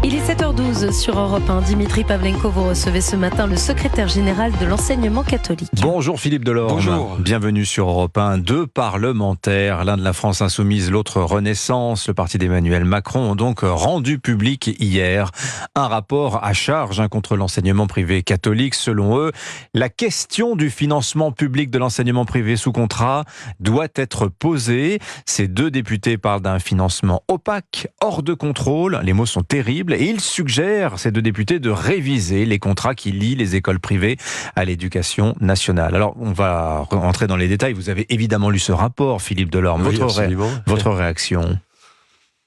Il est 7h12 sur Europe 1. Dimitri Pavlenko, vous recevez ce matin le secrétaire général de l'enseignement catholique. Bonjour Philippe Delorme. Bonjour. Bienvenue sur Europe 1. Deux parlementaires, l'un de la France Insoumise, l'autre Renaissance, le parti d'Emmanuel Macron, ont donc rendu public hier un rapport à charge contre l'enseignement privé catholique. Selon eux, la question du financement public de l'enseignement privé sous contrat doit être posée. Ces deux députés parlent d'un financement opaque, hors de contrôle. Les mots sont terribles et ils suggèrent, ces deux députés, de réviser les contrats qui lient les écoles privées à l'éducation nationale. Alors, on va rentrer dans les détails. Vous avez évidemment lu ce rapport, Philippe Delorme. Oui, votre réaction?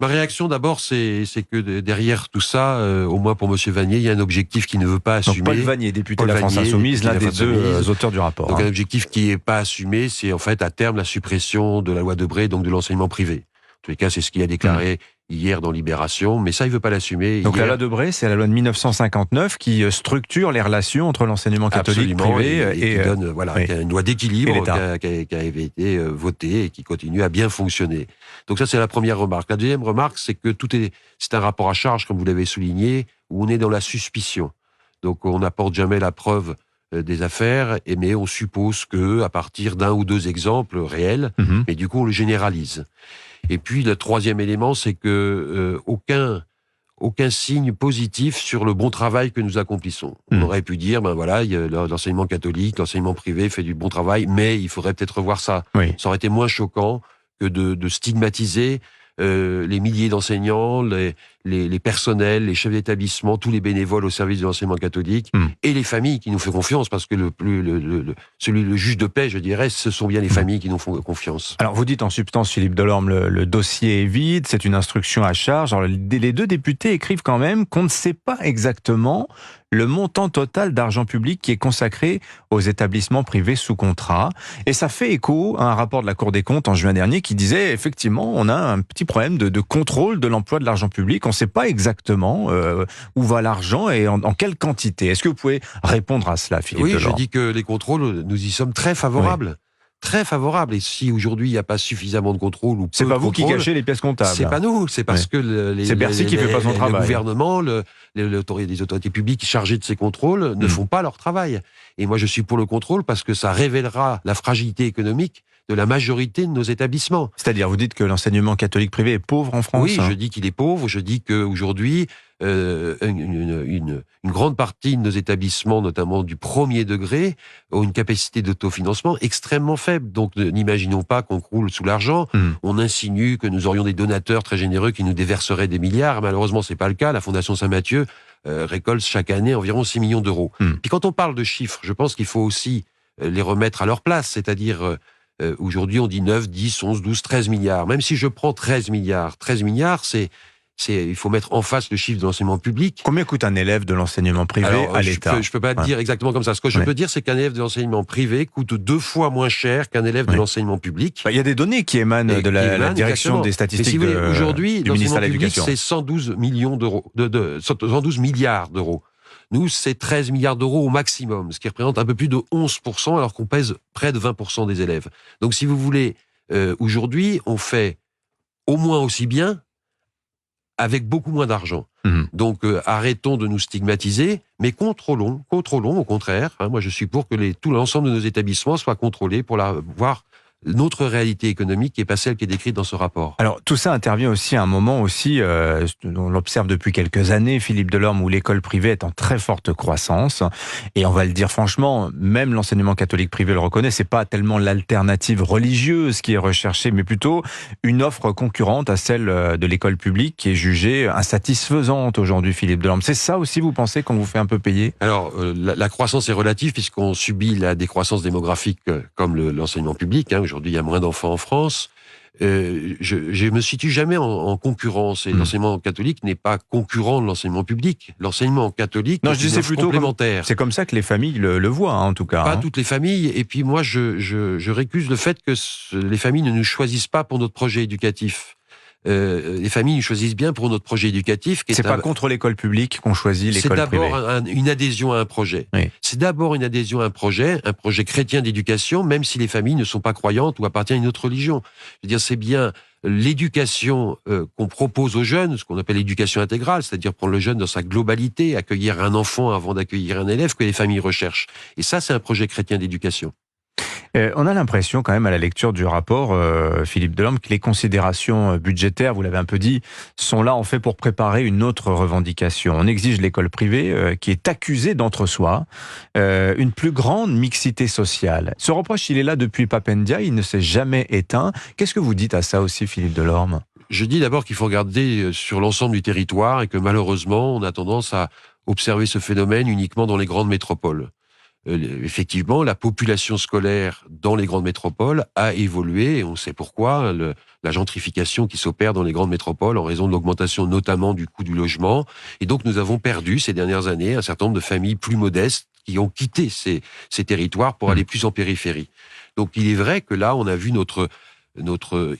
Ma réaction d'abord, c'est que derrière tout ça, au moins pour M. Vanier, il y a un objectif qui ne veut pas assumer. Donc Paul Vanier, député de la France Insoumise, l'un des deux auteurs du rapport. Donc un objectif qui n'est pas assumé, c'est en fait à terme la suppression de la loi Debré, donc de l'enseignement privé. En tous les cas, c'est ce qu'il a déclaré hier dans Libération, mais ça, il ne veut pas l'assumer. Donc la loi Debré, c'est la loi de 1959 qui structure les relations entre l'enseignement catholique privé et qui donne, qui a une loi d'équilibre qui avait été votée et qui continue à bien fonctionner. Donc ça, c'est la première remarque. La deuxième remarque, c'est que c'est un rapport à charge, comme vous l'avez souligné, où on est dans la suspicion. Donc on n'apporte jamais la preuve des affaires, mais on suppose que à partir d'un ou deux exemples réels, mais du coup on le généralise. Et puis le troisième élément, c'est que aucun signe positif sur le bon travail que nous accomplissons. On aurait pu dire, l'enseignement catholique, l'enseignement privé fait du bon travail, mais il faudrait peut-être revoir ça. Oui. Ça aurait été moins choquant que de stigmatiser les milliers d'enseignants, les personnels, les chefs d'établissement, tous les bénévoles au service de l'enseignement catholique, et les familles qui nous font confiance, parce que le juge de paix, je dirais, ce sont bien les familles qui nous font confiance. Alors vous dites en substance, Philippe Delorme, le dossier est vide, c'est une instruction à charge. Alors, les deux députés écrivent quand même qu'on ne sait pas exactement le montant total d'argent public qui est consacré aux établissements privés sous contrat. Et ça fait écho à un rapport de la Cour des comptes en juin dernier qui disait effectivement on a un petit problème de contrôle de l'emploi de l'argent public. On ne sait pas exactement où va l'argent et en quelle quantité. Est-ce que vous pouvez répondre à cela, Philippe Delorme ? Oui, je dis que les contrôles, nous y sommes très favorables. Oui. Très favorable. Et si aujourd'hui il n'y a pas suffisamment de contrôle ou peu c'est pas de vous contrôle, qui cachez les pièces comptables. C'est pas nous. C'est parce que c'est Bercy qui fait pas son travail. Le gouvernement, les autorités publiques chargées de ces contrôles ne font pas leur travail. Et moi je suis pour le contrôle parce que ça révélera la fragilité économique de la majorité de nos établissements. C'est-à-dire, vous dites que l'enseignement catholique privé est pauvre en France ? Oui, je dis qu'il est pauvre. Je dis qu'aujourd'hui, une grande partie de nos établissements, notamment du premier degré, ont une capacité d'autofinancement extrêmement faible. Donc, n'imaginons pas qu'on croule sous l'argent. On insinue que nous aurions des donateurs très généreux qui nous déverseraient des milliards. Malheureusement, c'est pas le cas. La Fondation Saint-Matthieu récolte chaque année environ 6 millions d'euros. Puis quand on parle de chiffres, je pense qu'il faut aussi les remettre à leur place. C'est-à-dire, aujourd'hui, on dit 9, 10, 11, 12, 13 milliards. Même si je prends 13 milliards, il faut mettre en face le chiffre de l'enseignement public. Combien coûte un élève de l'enseignement privé à l'État ? Je peux pas le dire exactement comme ça. Ce que je peux dire, c'est qu'un élève de l'enseignement privé coûte 2 fois moins cher qu'un élève de l'enseignement public. Il y a des données qui émanent de la direction des statistiques aujourd'hui, du ministère de l'Éducation. C'est 112 millions d'euros, 112 milliards d'euros. Nous, c'est 13 milliards d'euros au maximum, ce qui représente un peu plus de 11%, alors qu'on pèse près de 20% des élèves. Donc, si vous voulez, aujourd'hui, on fait au moins aussi bien avec beaucoup moins d'argent. Donc, arrêtons de nous stigmatiser, mais contrôlons au contraire. Moi, je suis pour que tout l'ensemble de nos établissements soient contrôlés pour voir notre réalité économique qui n'est pas celle qui est décrite dans ce rapport. Alors, tout ça intervient aussi à un moment aussi, on l'observe depuis quelques années, Philippe Delorme, où l'école privée est en très forte croissance. Et on va le dire franchement, même l'enseignement catholique privé le reconnaît, c'est pas tellement l'alternative religieuse qui est recherchée, mais plutôt une offre concurrente à celle de l'école publique qui est jugée insatisfaisante aujourd'hui, Philippe Delorme. C'est ça aussi, vous pensez, qu'on vous fait un peu payer ? Alors, la croissance est relative puisqu'on subit la décroissance démographique comme l'enseignement public. Aujourd'hui, il y a moins d'enfants en France. Je me situe jamais en concurrence. Et l'enseignement catholique n'est pas concurrent de l'enseignement public. L'enseignement catholique est plutôt complémentaire. C'est comme ça que les familles le voient, en tout cas. Pas toutes les familles. Et puis moi, je récuse le fait que les familles ne nous choisissent pas pour notre projet éducatif. les familles nous choisissent bien pour notre projet éducatif. C'est pas contre l'école publique qu'on choisit l'école privée. C'est d'abord une adhésion à un projet. Oui. C'est d'abord une adhésion à un projet chrétien d'éducation, même si les familles ne sont pas croyantes ou appartiennent à une autre religion. Je veux dire, c'est bien l'éducation qu'on propose aux jeunes, ce qu'on appelle l'éducation intégrale, c'est-à-dire prendre le jeune dans sa globalité, accueillir un enfant avant d'accueillir un élève, que les familles recherchent. Et ça, c'est un projet chrétien d'éducation. On a l'impression quand même à la lecture du rapport, Philippe Delorme, que les considérations budgétaires, vous l'avez un peu dit, sont là en fait pour préparer une autre revendication. On exige l'école privée qui est accusée d'entre-soi, une plus grande mixité sociale. Ce reproche, il est là depuis Pape Ndiaye, il ne s'est jamais éteint. Qu'est-ce que vous dites à ça aussi, Philippe Delorme ? Je dis d'abord qu'il faut regarder sur l'ensemble du territoire et que malheureusement, on a tendance à observer ce phénomène uniquement dans les grandes métropoles. Effectivement, la population scolaire dans les grandes métropoles a évolué, et on sait pourquoi, la gentrification qui s'opère dans les grandes métropoles en raison de l'augmentation notamment du coût du logement. Et donc nous avons perdu ces dernières années un certain nombre de familles plus modestes qui ont quitté ces territoires pour aller plus en périphérie. Donc il est vrai que là, on a vu notre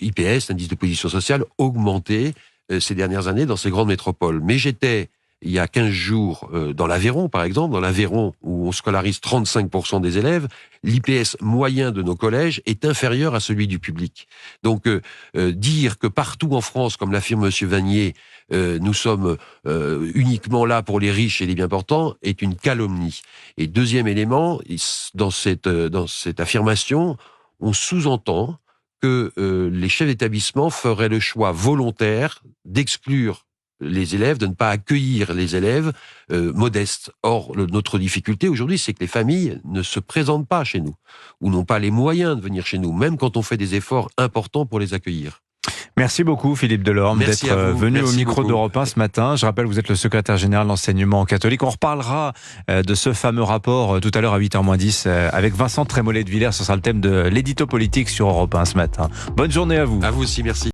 IPS, l'indice de position sociale, augmenter ces dernières années dans ces grandes métropoles. Mais j'étais il y a 15 jours, dans l'Aveyron, par exemple, dans l'Aveyron, où on scolarise 35% des élèves, l'IPS moyen de nos collèges est inférieur à celui du public. Donc, dire que partout en France, comme l'affirme M. Vanier, nous sommes uniquement là pour les riches et les bien portants, est une calomnie. Et deuxième élément, dans cette affirmation, on sous-entend que les chefs d'établissement feraient le choix volontaire d'exclure les élèves, de ne pas accueillir les élèves modestes. Or, notre difficulté aujourd'hui, c'est que les familles ne se présentent pas chez nous, ou n'ont pas les moyens de venir chez nous, même quand on fait des efforts importants pour les accueillir. Merci beaucoup Philippe Delorme d'être venu au micro d'Europe 1 ce matin. Je rappelle, vous êtes le secrétaire général de l'enseignement catholique. On reparlera de ce fameux rapport tout à l'heure à 8h-10 avec Vincent Trémollet de Villers. Ce sera le thème de l'édito politique sur Europe 1 ce matin. Bonne journée à vous. À vous aussi, merci.